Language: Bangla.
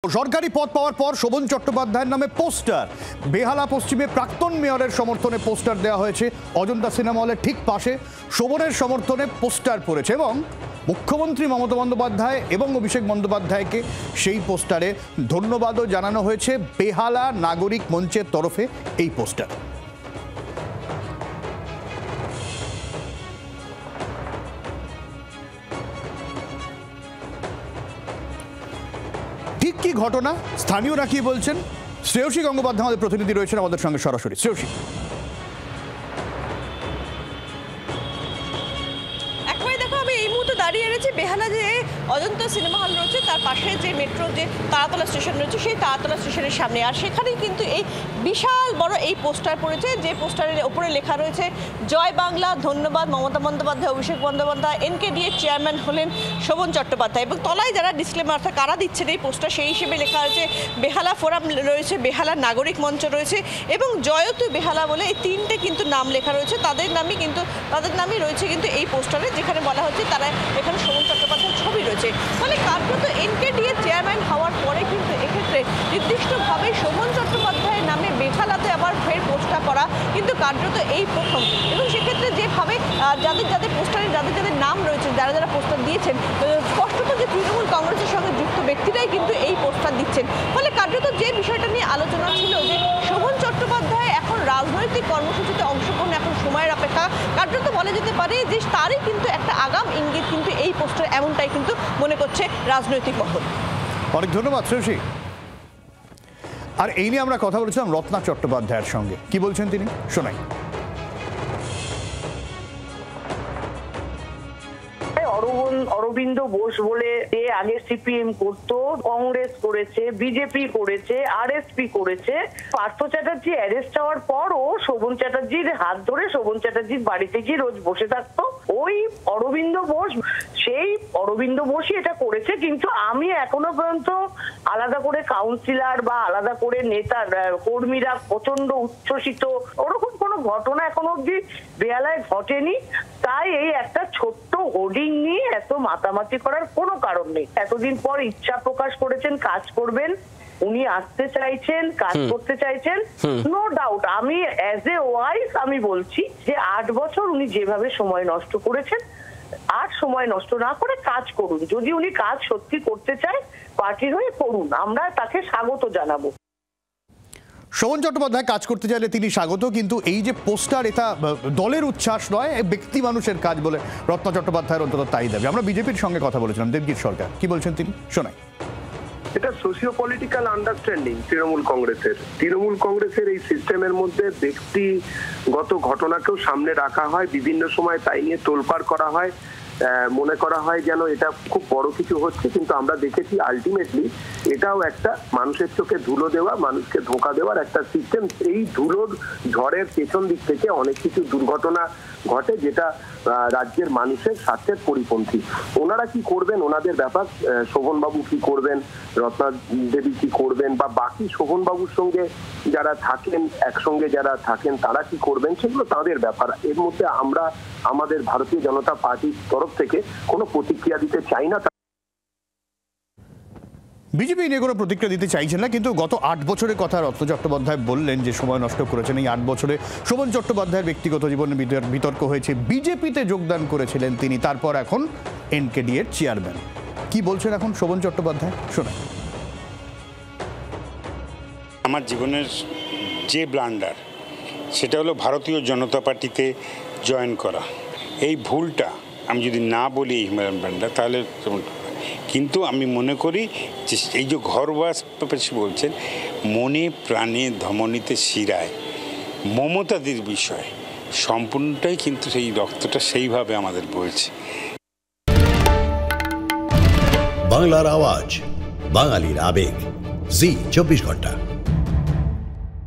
সরকারি পদ পাওয়ার পর শোভন চট্টোপাধ্যায়ের নামে পোস্টার বেহালা পশ্চিমে প্রাক্তন মেয়রের সমর্থনে পোস্টার দেওয়া হয়েছে। অজন্তা সিনেমা হলের ঠিক পাশে শোভনের সমর্থনে পোস্টার পড়েছে এবং মুখ্যমন্ত্রী মমতা বন্দ্যোপাধ্যায় এবং অভিষেক বন্দ্যোপাধ্যায়কে সেই পোস্টারে ধন্যবাদও জানানো হয়েছে। বেহালা নাগরিক মঞ্চের তরফে এই পোস্টার। ঠিক কি ঘটনা স্থানীয়রা কি বলছেন, শ্রেয়সী গঙ্গোপাধ্যায় আমাদের প্রতিনিধি রয়েছেন আমাদের সঙ্গে সরাসরি। শ্রেয়সী, দাঁড়িয়ে রয়েছে বেহালা যে অজন্তা সিনেমা হল রয়েছে তার পাশে যে মেট্রো যে তারাতলা স্টেশন রয়েছে সেই তারাতলা স্টেশনের সামনে। আর সেখানেই কিন্তু এই বিশাল বড় এই পোস্টার পড়েছে, যে পোস্টারের উপরে লেখা রয়েছে জয় বাংলা, ধন্যবাদ মমতা বন্দ্যোপাধ্যায়, অভিষেক বন্দ্যোপাধ্যায়, এনকেডিএর চেয়ারম্যান হলেন শোভন চট্টোপাধ্যায়। এবং তলায় যারা ডিসক্লেমার অর্থাৎ কারা দিচ্ছেন এই পোস্টার সেই হিসেবে লেখা রয়েছে বেহালা ফোরাম রয়েছে, বেহালা নাগরিক মঞ্চ রয়েছে এবং জয়তু বেহালা বলে এই তিনটে কিন্তু নাম লেখা রয়েছে। তাদের নামই রয়েছে কিন্তু এই পোস্টারে, যেখানে বলা হচ্ছে তারা এখানে শোভন চট্টোপাধ্যায়ের ছবি রয়েছে। ফলে কার্যত এনকেডিএর চেয়ারম্যান হওয়ার পরে কিন্তু এক্ষেত্রে নির্দিষ্টভাবে শোভন চট্টোপাধ্যায়ের নামে বেহালাতে আবার ফের পোস্টার করা কিন্তু কার্যত এই প্রথম। এবং সেক্ষেত্রে যেভাবে যাদের পোস্টারে যাদের নাম রয়েছে, যারা পোস্টার দিয়েছেন, স্পষ্টত যে তৃণমূল কংগ্রেসের সঙ্গে যুক্ত ব্যক্তিরাই কিন্তু এই পোস্টার দিচ্ছেন। ফলে কার্যত যে বিষয়টা নিয়ে আলোচনা ছিল যে শোভন চট্টোপাধ্যায় এখন রাজনৈতিক কর্মসূচিতে অংশগ্রহণ এখন সময়ের অপেক্ষা, কার্যত বলা যেতে পারে যে তারই কিন্তু একটা আগাম ইঙ্গিত কিন্তু এই পোস্টার, এমনটাই কিন্তু মনে করছে রাজনৈতিক মহল। অনেক ধন্যবাদ শ্রেয়সী। আর এই নিয়ে আমরা কথা বলেছিলাম রত্না চট্টোপাধ্যায়ের সঙ্গে, কি বলছেন তিনি শোনাই। অরবিন্দ বোস বলে যে আগে সিপিএম করতো, কংগ্রেস করেছে, বিজেপি করেছে, আরএসপি করেছে। পার্থ চ্যাটার্জি অ্যারেস্ট হওয়ার পরও শোভন চ্যাটার্জির হাত ধরে শোভন চ্যাটার্জির বাড়িতে গিয়ে রোজ বসে থাকতো ওই অরবিন্দ বোস। সেই অরবিন্দ বোসই এটা করেছে। কিন্তু আমি এখনো পর্যন্ত আলাদা করে কাউন্সিলর বা আলাদা করে নেতা কর্মীরা প্রচন্ড উচ্ছ্বসিত ওরকম কোনো ঘটনা এখনো অব্দি বেহালায় ঘটেনি। তাই এই একটা ছোট্ট হোর্ডিং নিয়ে এত মাতামাতি করার কোনো কারণ নেই। এতদিন পর ইচ্ছা প্রকাশ করেছেন, কাজ করবেন, উনি আসতে চাইছেন, কাজ করতে চাইছেন, নো ডাউট। আমি অ্যাজ এ ওয়াইফ আমি বলছি যে 8 বছর উনি যেভাবে সময় নষ্ট করেছেন আর সময় নষ্ট না করে কাজ করুন। যদি উনি কাজ সত্যি করতে চায় পার্টির হয়ে করুন, আমরা তাকে স্বাগত জানাবো। শোভন চট্টোপাধ্যায় কাজ করতে চাইলে তিনি স্বাগত, কিন্তু এই যে পোস্টার এটা দলের উচ্ছ্বাস নয়, ব্যক্তি মানুষের কাজ বলে রত্না চট্টোপাধ্যায়ের অন্তত তাই দাবি। আমরা বিজেপির সঙ্গে কথা বলেছিলাম, দেবজিৎ সরকার কি বলছেন তিনি শোনাই। এটা সোশিও পলিটিক্যাল আন্ডারস্ট্যান্ডিং তৃণমূল কংগ্রেসের এই সিস্টেমের মধ্যে ব্যক্তিগত ঘটনাকেও সামনে রাখা হয়, বিভিন্ন সময় তাই নিয়ে তোলপাড় করা হয়, মনে করা হয় যেন এটা খুব বড় কিছু হচ্ছে। কিন্তু আমরা দেখেছি আলটিমেটলি এটাও একটা মানুষের চোখে ধুলো দেওয়া, মানুষকে ধোঁকা দেওয়ার একটা সিস্টেম। এই ধুলোর ঝড়ের পেছন দিক থেকে অনেক কিছু দুর্ঘটনা ঘটে যেটা রাজ্যের মানুষের স্বার্থের পরিপন্থী। ওনারা কি করবেন ওনাদের ব্যাপার, শোভনবাবু কি করবেন, রত্না দেবী কি করবেন, বা বাকি শোভনবাবুর সঙ্গে যারা থাকেন, একসঙ্গে যারা থাকেন তারা কি করবেন, সেগুলো তাদের ব্যাপার। এর মধ্যে আমরা আমাদের ভারতীয় জনতা পার্টির তরফ থেকে কোনো প্রতিক্রিয়া দিতে চাই না। বিজেপি নিয়ে কোনো প্রতিক্রিয়া দিতে চাইছেন না, কিন্তু গত 8 বছরের কথা রত্ন চট্টোপাধ্যায় বললেন যে সময় নষ্ট করেছেন। এই 8 বছরে শোভন চট্টোপাধ্যায়ের ব্যক্তিগত জীবনে বিতর্ক হয়েছে, বিজেপিতে যোগদান করেছিলেন তিনি, তারপর এখন এনকেডিএর চেয়ারম্যান। কি বলছেন এখন শোভন চট্টোপাধ্যায় শোনাই। আমার জীবনের যে ব্লান্ডার সেটা হলো ভারতীয় জনতা পার্টিতে জয়েন করা। এই ভুলটা আমি যদি না বলি হিমালয়ান ব্লান্ডার তাহলে, কিন্তু আমি মনে করি যে এই যে ঘরবাস বলছেন, মনে প্রাণে ধমনীতে শিরায় মমতাদির বিষয় সম্পূর্ণটাই কিন্তু সেই রক্তটা সেইভাবে আমাদের বইছে। বাংলার আওয়াজ, বাঙালির আবেগ, জি 24 ঘন্টা।